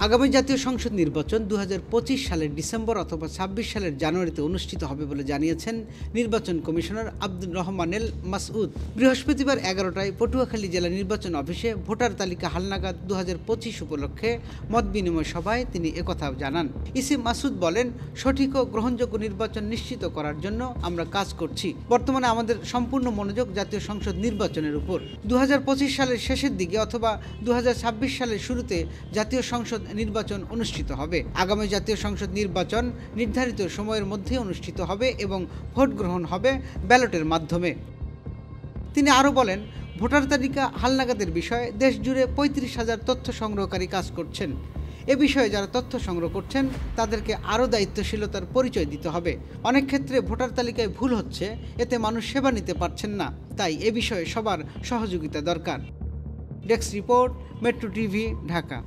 আগামী জাতীয় সংসদ নির্বাচন 2025 সালের ডিসেম্বর অথবা 26 সালের জানুয়ারিতে অনুষ্ঠিত হবে বলে জানিয়েছেন নির্বাচন কমিশনার আব্দুর রহমানেল মাসউদ। বৃহস্পতিবার 11টায় পটুয়াখালী জেলা নির্বাচন অফিসে ভোটার তালিকা হালনাগাদ 2025 উপলক্ষে মত বিনিময় সভায় তিনি একথা জানান। ইসি মাসুদ বলেন, সঠিক ও গ্রহণযোগ্য নির্বাচন নিশ্চিত করার জন্য আমরা কাজ করছি। বর্তমানে আমাদের সম্পূর্ণ মনোযোগ জাতীয় সংসদ নির্বাচনের উপর। 2025 সালের শেষের দিকে অথবা 2026 সালের শুরুতে জাতীয় সংসদ নির্বাচন অনুষ্ঠিত হবে। আগামী জাতীয় সংসদ নির্বাচন নির্ধারিত সময়ের মধ্যে অনুষ্ঠিত হবে এবং ভোট গ্রহণ হবে ব্যালটের মাধ্যমে। তিনি আরও বলেন, ভোটার তালিকা হালনাগাদের বিষয়ে দেশ জুড়ে 35,000 তথ্য সংগ্রহকারী কাজ করছেন। এ বিষয়ে যারা তথ্য সংগ্রহ করছেন তাদেরকে আরও দায়িত্বশীলতার পরিচয় দিতে হবে। অনেক ক্ষেত্রে ভোটার তালিকায় ভুল হচ্ছে, এতে মানুষ সেবা নিতে পারছেন না। তাই এ বিষয়ে সবার সহযোগিতা দরকার। Desk report, metro TV, Dhaka.